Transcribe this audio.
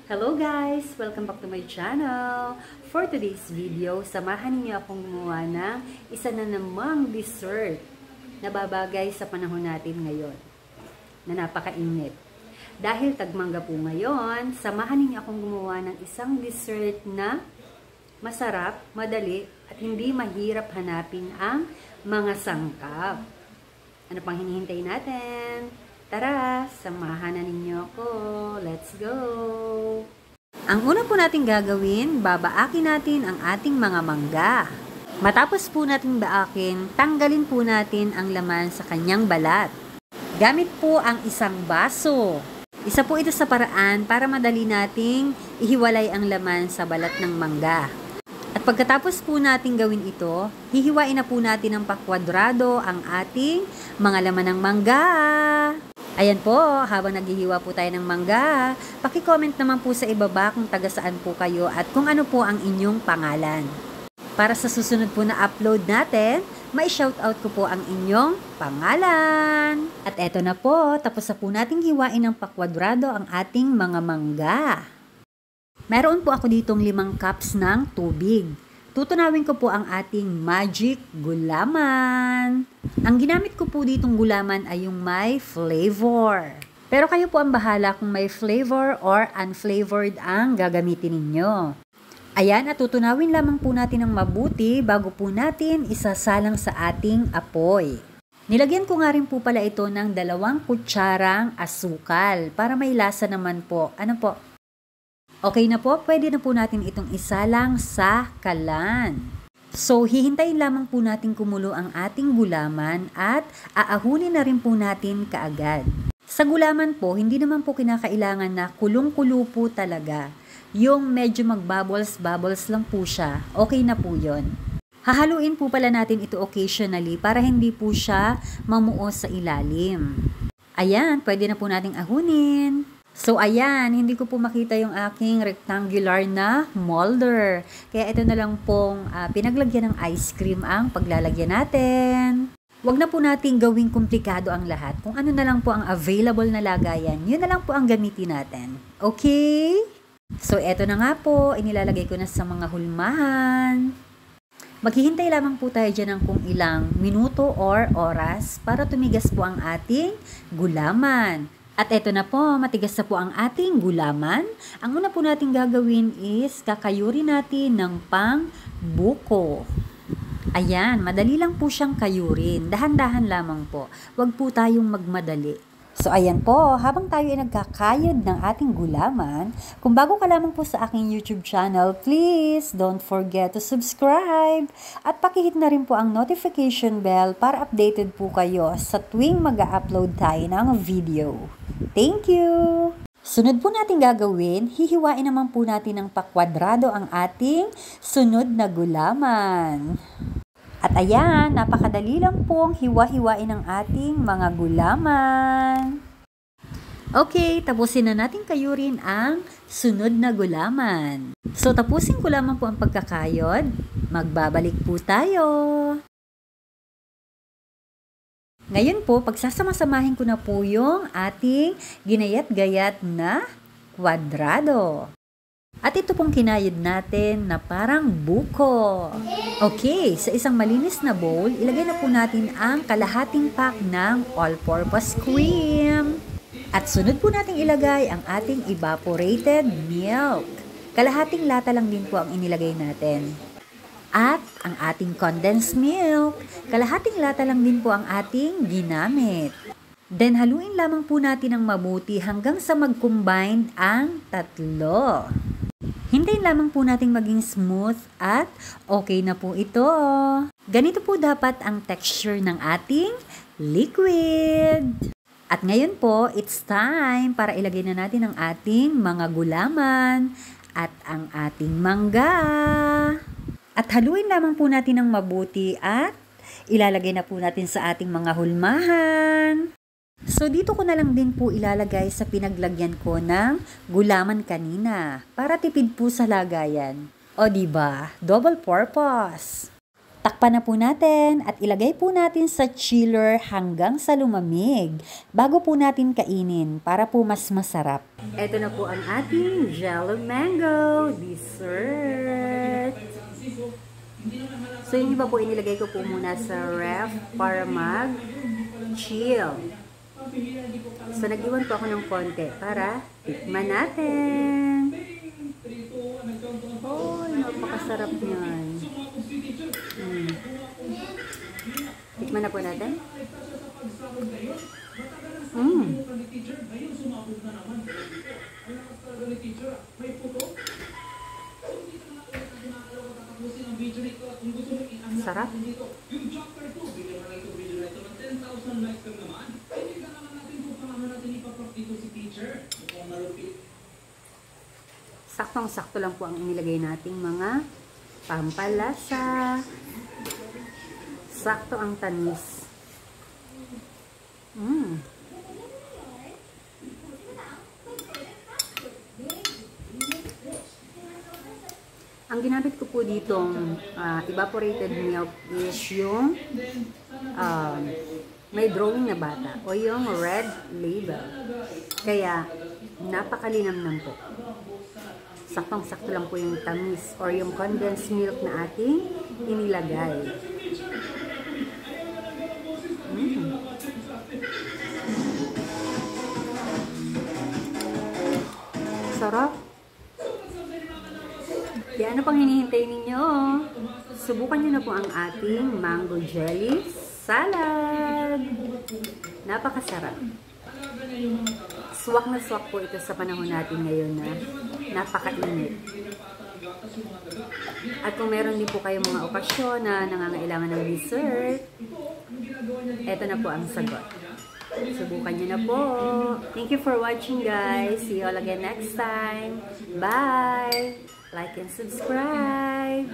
Hello guys! Welcome back to my channel! For today's video, samahan niyo akong gumawa ng isa na namang dessert na babagay sa panahon natin ngayon na napakainit. Dahil tagmangga po ngayon, samahan niyo akong gumawa ng isang dessert na masarap, madali at hindi mahirap hanapin ang mga sangkap. Ano pang hinihintay natin? Tara, samahan na ninyo ako. Let's go! Ang una po natin gagawin, babaakin natin ang ating mga mangga. Matapos po natin baakin, tanggalin po natin ang laman sa kanyang balat. Gamit po ang isang baso. Isa po ito sa paraan para madali nating ihiwalay ang laman sa balat ng mangga. At pagkatapos po natin gawin ito, hihiwain na po natin ng pakwadrado ang ating mga laman ng mangga. Ayan po, habang naghihiwa po tayo ng mangga, paki-comment naman po sa ibaba kung taga saan po kayo at kung ano po ang inyong pangalan. Para sa susunod po na upload natin, mai-shoutout ko po ang inyong pangalan. At eto na po, tapos na po nating hiwain ng pakwadrado ang ating mga mangga. Meron po ako ditong 5 cups ng tubig. Tutunawin ko po ang ating magic gulaman. Ang ginamit ko po ditong gulaman ay yung may flavor. Pero kayo po ang bahala kung may flavor or unflavored ang gagamitin ninyo. Ayan, at tutunawin lamang po natin ng mabuti bago po natin isasalang sa ating apoy. Nilagyan ko nga rin po pala ito ng 2 kutsarang asukal para may lasa naman po. Ano po? Okay na po, pwede na po natin itong isalang sa kalan. So, hihintayin lamang po natin kumulo ang ating gulaman at aahunin na rin po natin kaagad. Sa gulaman po, hindi naman po kinakailangan na kulong-kulo po talaga. Yung medyo mag-bubbles-bubbles lang po siya, okay na po yon. Hahaluin po pala natin ito occasionally para hindi po siya mamuo sa ilalim. Ayan, pwede na po nating ahunin. So, ayan, hindi ko po makita yung aking rectangular na molder. Kaya ito na lang pong pinaglagyan ng ice cream ang paglalagyan natin. Huwag na po natin gawing komplikado ang lahat. Kung ano na lang po ang available na lagayan, yun na lang po ang gamitin natin. Okay? So, eto na nga po, inilalagay ko na sa mga hulmahan. Maghihintay lamang po tayo dyan ng kung ilang minuto or oras para tumigas po ang ating gulaman. At eto na po, matigas na po ang ating gulaman. Ang una po natin gagawin is kakayurin natin ng pang-buko. Ayan, madali lang po siyang kayurin. Dahan-dahan lamang po. Huwag po tayong magmadali. So ayan po, habang tayo ay nagkakayod ng ating gulaman, kung bago ka lamang po sa aking YouTube channel, please don't forget to subscribe at pakihit na rin po ang notification bell para updated po kayo sa tuwing mag-upload tayo ng video. Thank you! Sunod po natin gagawin, hihiwain naman po natin ng pakwadrado ang ating sunod na gulaman. At ayan, napakadali lang pong hiwa-hiwain ang ating mga gulaman. Okay, tapusin na natin kayurin ang sunod na gulaman. So, tapusin ko lamang po ang pagkakayod. Magbabalik po tayo. Ngayon po, pagsasama-samahin ko na po yung ating ginayat-gayat na kwadrado. At ito pong kinayod natin na parang buko. Okay, sa isang malinis na bowl, ilagay na po natin ang kalahating pack ng all-purpose cream. At sunod po natin ilagay ang ating evaporated milk. Kalahating lata lang din po ang inilagay natin. At ang ating condensed milk, kalahating lata lang din po ang ating ginamit. Then haluin lamang po natin ng mabuti hanggang sa mag-combine ang tatlo. Hintayin lamang po nating maging smooth at okay na po ito. Ganito po dapat ang texture ng ating liquid. At ngayon po, it's time para ilagay na natin ang ating mga gulaman at ang ating mangga. At haluin lamang po natin ng mabuti at ilalagay na po natin sa ating mga hulmahan. So, dito ko na lang din po ilalagay sa pinaglagyan ko ng gulaman kanina para tipid po sa lagayan. O, diba? Double purpose. Takpan na po natin at ilagay po natin sa chiller hanggang sa lumamig bago po natin kainin para po mas masarap. Ito na po ang ating Jello Mango dessert. So yung iba po inilagay ko po muna sa ref para mag-chill. So nag-iwan po ako ng konti para tikman natin. Oh, napakasarap niyan. Tikman na po natin. Sarap. Saktong-sakto lang po ang inilagay nating mga pampalasa. Sakto ang tamis. Ang ginamit ko po ditong evaporated milk is yung may drawing na bata o yung red label. Kaya napakalinamnam po. Saktong-sakto lang po yung tamis or yung condensed milk na ating inilagay. Sarap. Kaya ano pang hinihintay ninyo? Subukan nyo na po ang ating mango jelly salad. Napakasarap. Swak na swak po ito sa panahon natin ngayon na napakainit. At kung meron din po kayong mga okasyon na nangangailangan ng dessert, eto na po ang sagot. Subukan nyo na po. Thank you for watching, guys. See you all again next time. Bye! Like and subscribe!